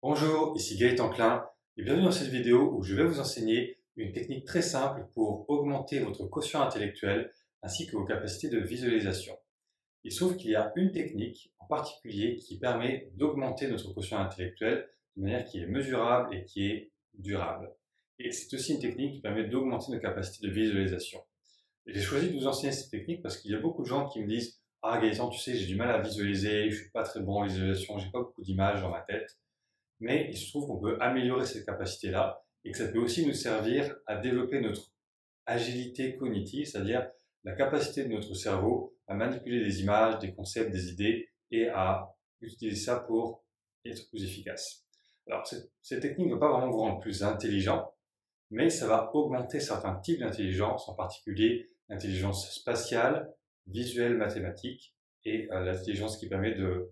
Bonjour, ici Gaëtan Klein et bienvenue dans cette vidéo où je vais vous enseigner une technique très simple pour augmenter votre quotient intellectuel ainsi que vos capacités de visualisation. Il se trouve qu'il y a une technique en particulier qui permet d'augmenter notre quotient intellectuel de manière qui est mesurable et qui est durable. Et c'est aussi une technique qui permet d'augmenter nos capacités de visualisation. Et j'ai choisi de vous enseigner cette technique parce qu'il y a beaucoup de gens qui me disent «Ah Gaëtan, tu sais, j'ai du mal à visualiser, je suis pas très bon en visualisation, j'ai pas beaucoup d'images dans ma tête». Mais il se trouve qu'on peut améliorer cette capacité-là et que ça peut aussi nous servir à développer notre agilité cognitive, c'est-à-dire la capacité de notre cerveau à manipuler des images, des concepts, des idées et à utiliser ça pour être plus efficace. Alors, cette technique ne va pas vraiment vous rendre plus intelligent, mais ça va augmenter certains types d'intelligence, en particulier l'intelligence spatiale, visuelle, mathématique et l'intelligence qui permet de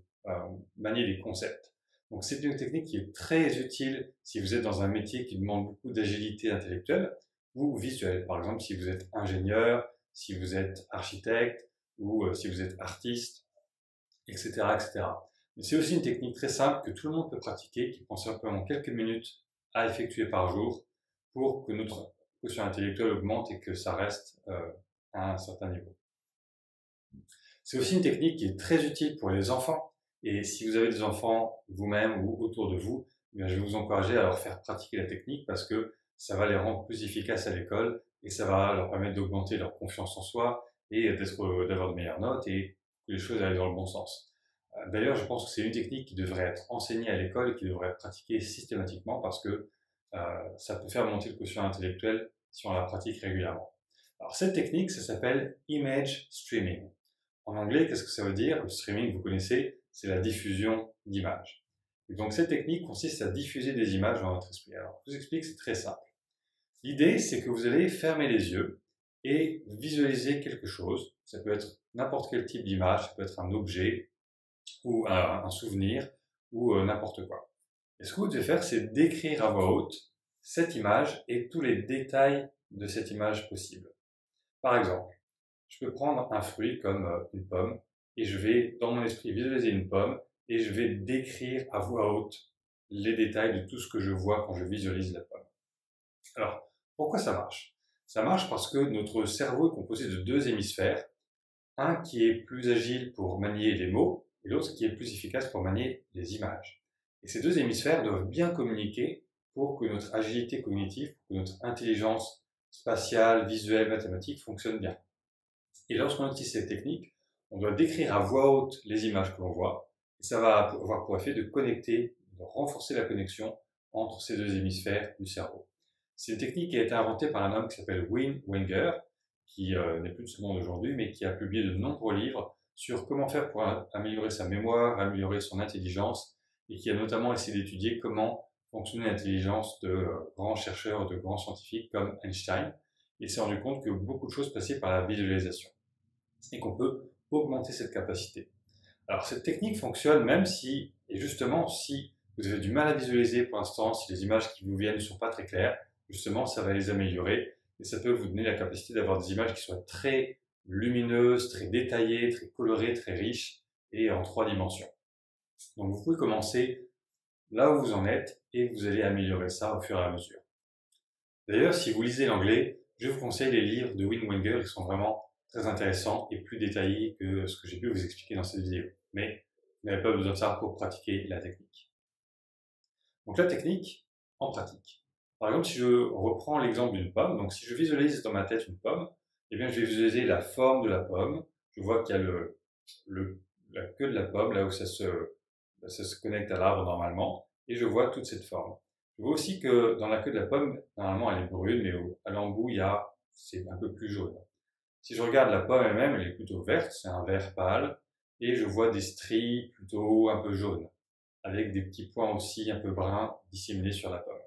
manier des concepts. Donc c'est une technique qui est très utile si vous êtes dans un métier qui demande beaucoup d'agilité intellectuelle ou visuelle. Par exemple, si vous êtes ingénieur, si vous êtes architecte ou si vous êtes artiste, etc., etc. Mais c'est aussi une technique très simple que tout le monde peut pratiquer, qui prend simplement quelques minutes à effectuer par jour pour que notre quotient intellectuel augmente et que ça reste à un certain niveau. C'est aussi une technique qui est très utile pour les enfants. Et si vous avez des enfants vous-même ou autour de vous, je vais vous encourager à leur faire pratiquer la technique parce que ça va les rendre plus efficaces à l'école et ça va leur permettre d'augmenter leur confiance en soi et d'avoir de meilleures notes et que les choses aillent dans le bon sens. D'ailleurs, je pense que c'est une technique qui devrait être enseignée à l'école et qui devrait être pratiquée systématiquement parce que ça peut faire monter le quotient intellectuel si on la pratique régulièrement. Alors cette technique, ça s'appelle Image Streaming. En anglais, qu'est-ce que ça veut dire? Le streaming, vous connaissez, c'est la diffusion d'images. Et donc cette technique consiste à diffuser des images dans votre esprit. Alors, je vous explique, c'est très simple. L'idée, c'est que vous allez fermer les yeux et visualiser quelque chose. Ça peut être n'importe quel type d'image, ça peut être un objet ou un souvenir ou n'importe quoi. Et ce que vous devez faire, c'est décrire à voix haute cette image et tous les détails de cette image possible. Par exemple, je peux prendre un fruit comme une pomme et je vais, dans mon esprit, visualiser une pomme et je vais décrire à voix haute les détails de tout ce que je vois quand je visualise la pomme. Alors, pourquoi ça marche? Ça marche parce que notre cerveau est composé de deux hémisphères, un qui est plus agile pour manier les mots et l'autre qui est plus efficace pour manier les images. Et ces deux hémisphères doivent bien communiquer pour que notre agilité cognitive, pour que notre intelligence spatiale, visuelle, mathématique fonctionne bien. Et lorsqu'on utilise cette technique, on doit décrire à voix haute les images que l'on voit, et ça va avoir pour effet de connecter, de renforcer la connexion entre ces deux hémisphères du cerveau. C'est une technique qui a été inventée par un homme qui s'appelle Wim Wenger, qui n'est plus de ce monde aujourd'hui, mais qui a publié de nombreux livres sur comment faire pour améliorer sa mémoire, améliorer son intelligence, et qui a notamment essayé d'étudier comment fonctionnait l'intelligence de grands chercheurs, de grands scientifiques comme Einstein. Il s'est rendu compte que beaucoup de choses passaient par la visualisation et qu'on peut augmenter cette capacité. Alors cette technique fonctionne même si, et justement si vous avez du mal à visualiser pour l'instant, si les images qui vous viennent ne sont pas très claires, justement ça va les améliorer et ça peut vous donner la capacité d'avoir des images qui soient très lumineuses, très détaillées, très colorées, très riches et en 3 dimensions. Donc vous pouvez commencer là où vous en êtes et vous allez améliorer ça au fur et à mesure. D'ailleurs, si vous lisez l'anglais, je vous conseille les livres de Wim Wenger, ils sont vraiment très intéressants et plus détaillés que ce que j'ai pu vous expliquer dans cette vidéo. Mais vous n'avez pas besoin de ça pour pratiquer la technique. Donc la technique en pratique. Par exemple, si je reprends l'exemple d'une pomme, donc si je visualise dans ma tête une pomme, eh bien je vais visualiser la forme de la pomme. Je vois qu'il y a la queue de la pomme, là où ça se connecte à l'arbre normalement, et je vois toute cette forme. Je vois aussi que dans la queue de la pomme, normalement elle est brune, mais à l'embout, c'est un peu plus jaune. Si je regarde la pomme elle-même, elle est plutôt verte, c'est un vert pâle, et je vois des stries plutôt un peu jaunes, avec des petits points aussi un peu bruns disséminés sur la pomme.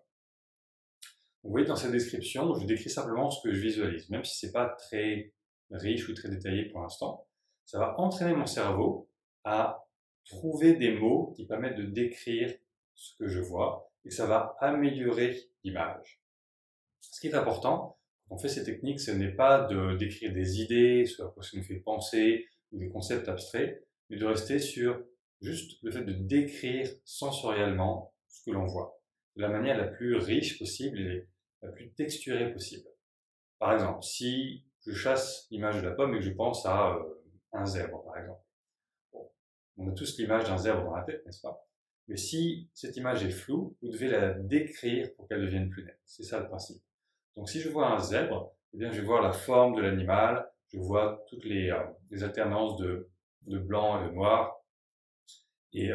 Vous voyez dans cette description, je décris simplement ce que je visualise, même si c'est pas très riche ou très détaillé pour l'instant. Ça va entraîner mon cerveau à trouver des mots qui permettent de décrire ce que je vois et ça va améliorer l'image. Ce qui est important quand on fait ces techniques, ce n'est pas de décrire des idées, ce à quoi ça nous fait penser ou des concepts abstraits, mais de rester sur juste le fait de décrire sensoriellement ce que l'on voit, de la manière la plus riche possible et la plus texturée possible. Par exemple, si je chasse l'image de la pomme et que je pense à un zèbre, par exemple. Bon, on a tous l'image d'un zèbre dans la tête, n'est-ce pas? Mais si cette image est floue, vous devez la décrire pour qu'elle devienne plus nette. C'est ça le principe. Donc si je vois un zèbre, eh bien, je vais voir la forme de l'animal, je vois toutes les alternances de blanc et de noir, et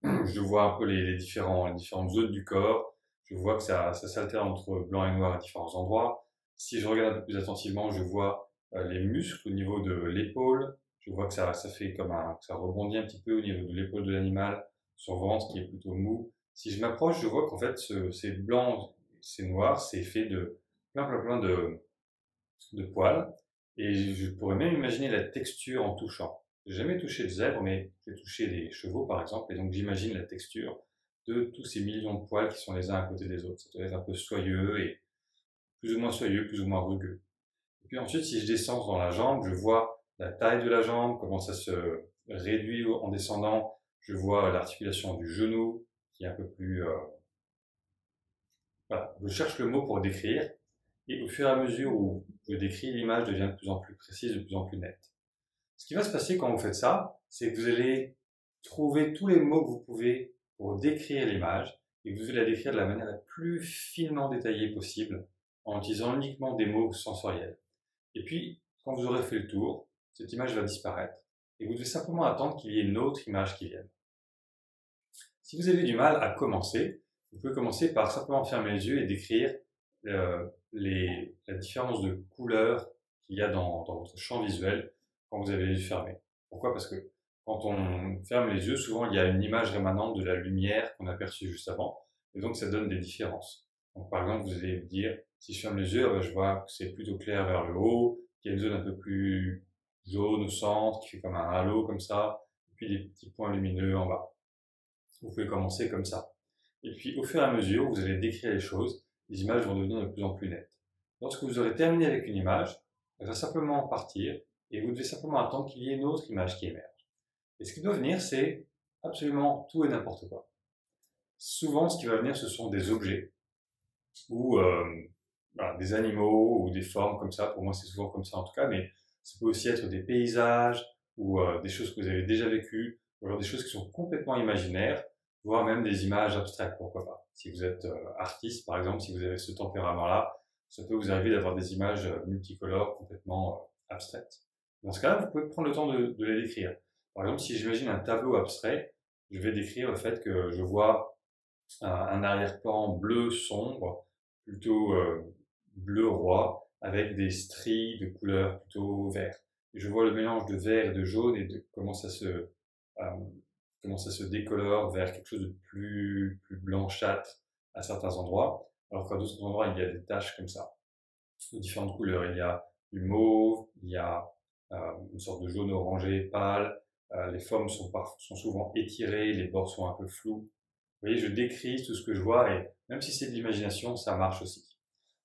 je vois un peu les différentes zones du corps, je vois que ça s'alterne entre blanc et noir à différents endroits. Si je regarde un peu plus attentivement, je vois les muscles au niveau de l'épaule, je vois que ça fait comme que ça rebondit un petit peu au niveau de l'épaule de l'animal, son ventre qui est plutôt mou. Si je m'approche, je vois qu'en fait c'est blanc, c'est noir, c'est fait de plein de poils, et je pourrais même imaginer la texture en touchant. J'ai jamais touché de zèbre, mais j'ai touché des chevaux par exemple, et donc j'imagine la texture de tous ces millions de poils qui sont les uns à côté des autres. Ça doit être un peu soyeux et plus ou moins soyeux, plus ou moins rugueux. Et puis ensuite, si je descends dans la jambe, je vois la taille de la jambe, comment ça se réduit en descendant. Je vois l'articulation du genou qui est un peu plus... voilà, je cherche le mot pour décrire. Et au fur et à mesure où je décris, l'image devient de plus en plus précise, de plus en plus nette. Ce qui va se passer quand vous faites ça, c'est que vous allez trouver tous les mots que vous pouvez pour décrire l'image, et vous allez la décrire de la manière la plus finement détaillée possible, en utilisant uniquement des mots sensoriels. Et puis, quand vous aurez fait le tour, cette image va disparaître, et vous devez simplement attendre qu'il y ait une autre image qui vienne. Si vous avez du mal à commencer, vous pouvez commencer par simplement fermer les yeux et décrire la différence de couleur qu'il y a dans votre champ visuel quand vous avez les yeux fermés. Pourquoi? Parce que quand on ferme les yeux, souvent il y a une image rémanente de la lumière qu'on a perçue juste avant, et donc ça donne des différences. Donc par exemple, vous allez vous dire, si je ferme les yeux, je vois que c'est plutôt clair vers le haut, qu'il y a une zone un peu plus jaune au centre, qui fait comme un halo comme ça, et puis des petits points lumineux en bas. Vous pouvez commencer comme ça. Et puis au fur et à mesure, vous allez décrire les choses, les images vont devenir de plus en plus nettes. Lorsque vous aurez terminé avec une image, elle va simplement partir, et vous devez simplement attendre qu'il y ait une autre image qui émerge. Et ce qui doit venir, c'est absolument tout et n'importe quoi. Souvent, ce qui va venir, ce sont des objets, ou voilà, des animaux, ou des formes comme ça. Pour moi, c'est souvent comme ça en tout cas, mais ça peut aussi être des paysages, ou des choses que vous avez déjà vécues, ou alors des choses qui sont complètement imaginaires, voire même des images abstraites, pourquoi pas. Si vous êtes artiste, par exemple, si vous avez ce tempérament-là, ça peut vous arriver d'avoir des images multicolores complètement abstraites. Dans ce cas-là, vous pouvez prendre le temps de les décrire. Par exemple, si j'imagine un tableau abstrait, je vais décrire le fait que je vois un arrière-plan bleu sombre, plutôt bleu roi, avec des stries de couleur plutôt vert. Et je vois le mélange de vert et de jaune et de comment ça se décolore vers quelque chose de plus blanchâtre à certains endroits, alors qu'à d'autres endroits, il y a des taches comme ça, de différentes couleurs. Il y a du mauve, il y a une sorte de jaune orangé pâle, les formes sont souvent étirées, les bords sont un peu flous. Vous voyez, je décris tout ce que je vois, et même si c'est de l'imagination, ça marche aussi.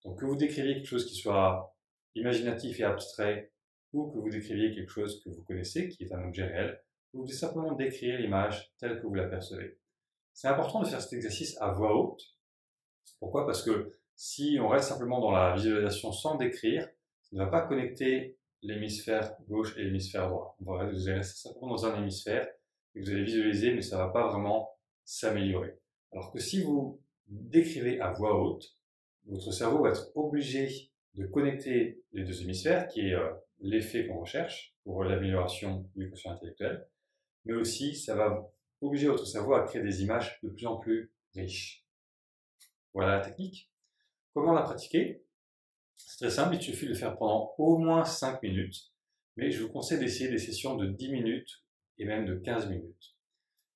Donc que vous décriviez quelque chose qui soit imaginatif et abstrait, ou que vous décriviez quelque chose que vous connaissez, qui est un objet réel, vous devez simplement décrire l'image telle que vous l'apercevez. C'est important de faire cet exercice à voix haute. Pourquoi? Parce que si on reste simplement dans la visualisation sans décrire, ça ne va pas connecter l'hémisphère gauche et l'hémisphère droit. Vous allez rester simplement dans un hémisphère et vous allez visualiser, mais ça ne va pas vraiment s'améliorer. Alors que si vous décrivez à voix haute, votre cerveau va être obligé de connecter les deux hémisphères, qui est l'effet qu'on recherche pour l'amélioration du quotient intellectuel, mais aussi ça va obliger votre cerveau à créer des images de plus en plus riches. Voilà la technique. Comment la pratiquer? C'est très simple, il suffit de le faire pendant au moins 5 minutes, mais je vous conseille d'essayer des sessions de 10 minutes et même de 15 minutes.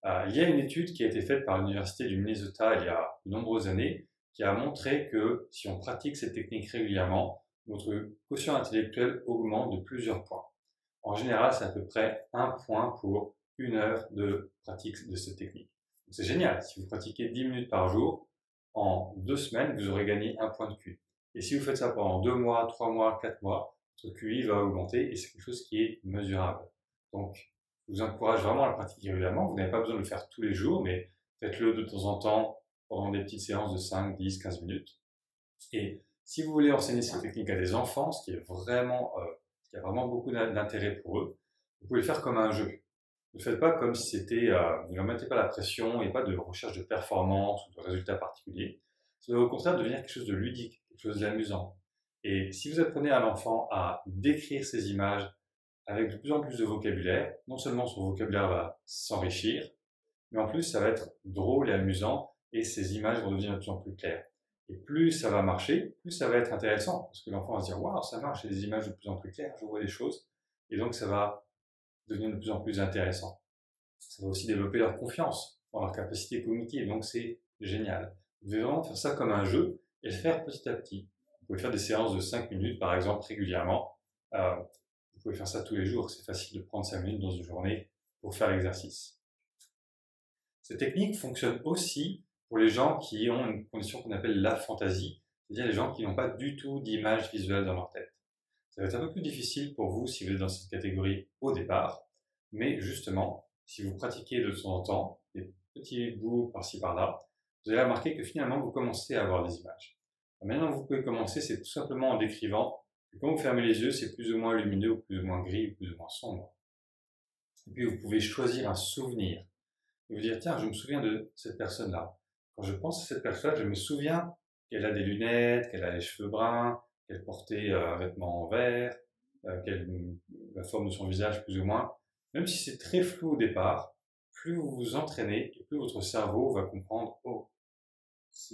Il y a une étude qui a été faite par l'université du Minnesota il y a de nombreuses années qui a montré que si on pratique cette technique régulièrement, notre quotient intellectuel augmente de plusieurs points. En général, c'est à peu près 1 point pour 1 heure de pratique de cette technique. C'est génial, si vous pratiquez 10 minutes par jour, en 2 semaines, vous aurez gagné 1 point de QI. Et si vous faites ça pendant 2 mois, 3 mois, 4 mois, votre QI va augmenter et c'est quelque chose qui est mesurable. Donc, je vous encourage vraiment à le pratiquer régulièrement. Vous n'avez pas besoin de le faire tous les jours, mais faites-le de temps en temps pendant des petites séances de 5, 10, 15 minutes. Et si vous voulez enseigner cette technique à des enfants, ce qui a vraiment beaucoup d'intérêt pour eux, vous pouvez le faire comme un jeu. Ne le faites pas comme si c'était, ne leur mettez pas la pression et pas de recherche de performance ou de résultats particuliers. Ça doit au contraire devenir quelque chose de ludique, quelque chose d'amusant. Et si vous apprenez à l'enfant à décrire ces images avec de plus en plus de vocabulaire, non seulement son vocabulaire va s'enrichir, mais en plus ça va être drôle et amusant et ces images vont devenir de plus en plus claires. Et plus ça va marcher, plus ça va être intéressant, parce que l'enfant va se dire « Waouh, ça marche, j'ai des images de plus en plus claires, je vois des choses ». Et donc ça va devenir de plus en plus intéressant. Ça va aussi développer leur confiance dans leur capacité cognitive, donc c'est génial. Vous devez vraiment faire ça comme un jeu et le faire petit à petit. Vous pouvez faire des séances de 5 minutes, par exemple, régulièrement. Vous pouvez faire ça tous les jours, c'est facile de prendre 5 minutes dans une journée pour faire l'exercice. Cette technique fonctionne aussi pour les gens qui ont une condition qu'on appelle l'aphantasie, c'est-à-dire les gens qui n'ont pas du tout d'image visuelle dans leur tête. Ça va être un peu plus difficile pour vous si vous êtes dans cette catégorie au départ, mais justement, si vous pratiquez de temps en temps, des petits bouts par-ci par-là, vous allez remarquer que finalement vous commencez à avoir des images. Maintenant, vous pouvez commencer, c'est tout simplement en décrivant que quand vous fermez les yeux, c'est plus ou moins lumineux, ou plus ou moins gris, ou plus ou moins sombre. Et puis vous pouvez choisir un souvenir et vous dire, tiens, je me souviens de cette personne-là. Quand je pense à cette personne, je me souviens qu'elle a des lunettes, qu'elle a les cheveux bruns, qu'elle portait un vêtement en vert, la forme de son visage plus ou moins. Même si c'est très flou au départ, plus vous vous entraînez et plus votre cerveau va comprendre « Oh,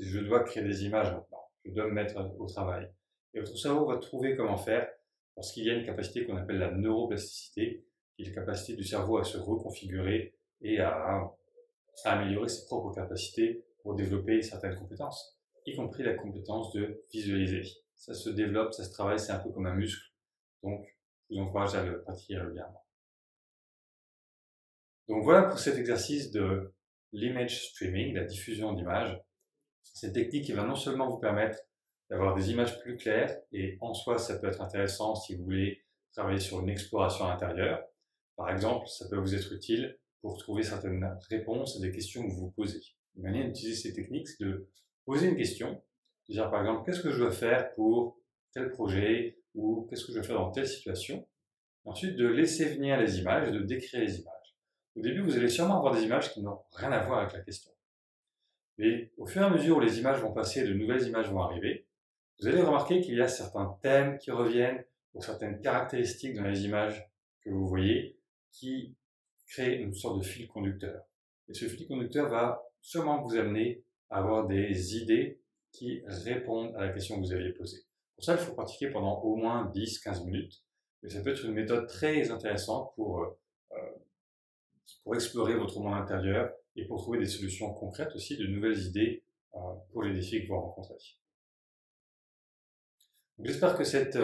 je dois créer des images maintenant, je dois me mettre au travail ». Et votre cerveau va trouver comment faire parce qu'il y a une capacité qu'on appelle la neuroplasticité, qui est la capacité du cerveau à se reconfigurer et à améliorer ses propres capacités pour développer certaines compétences, y compris la compétence de visualiser. Ça se développe, ça se travaille, c'est un peu comme un muscle. Donc, je vous encourage à le pratiquer régulièrement. Donc voilà pour cet exercice de l'image streaming, la diffusion d'images. Cette technique qui va non seulement vous permettre d'avoir des images plus claires, et en soi ça peut être intéressant si vous voulez travailler sur une exploration intérieure. Par exemple, ça peut vous être utile pour trouver certaines réponses à des questions que vous vous posez. Une manière d'utiliser ces techniques, c'est de poser une question, de dire par exemple, qu'est-ce que je dois faire pour tel projet, ou qu'est-ce que je dois faire dans telle situation. Et ensuite, de laisser venir les images et de décrire les images. Au début, vous allez sûrement avoir des images qui n'ont rien à voir avec la question. Mais au fur et à mesure où les images vont passer, de nouvelles images vont arriver, vous allez remarquer qu'il y a certains thèmes qui reviennent, ou certaines caractéristiques dans les images que vous voyez, qui créent une sorte de fil conducteur. Et ce fil conducteur va sûrement vous amener à avoir des idées qui répondent à la question que vous aviez posée. Pour ça, il faut pratiquer pendant au moins 10-15 minutes. Et ça peut être une méthode très intéressante pour explorer votre monde intérieur et pour trouver des solutions concrètes aussi, de nouvelles idées pour les défis que vous rencontrez. J'espère que cette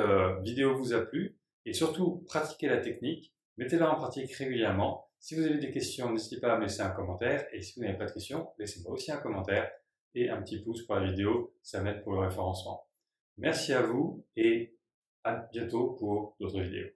vidéo vous a plu et surtout pratiquez la technique, mettez-la en pratique régulièrement. Si vous avez des questions, n'hésitez pas à me laisser un commentaire et si vous n'avez pas de questions, laissez-moi aussi un commentaire et un petit pouce pour la vidéo, ça m'aide pour le référencement. Merci à vous et à bientôt pour d'autres vidéos.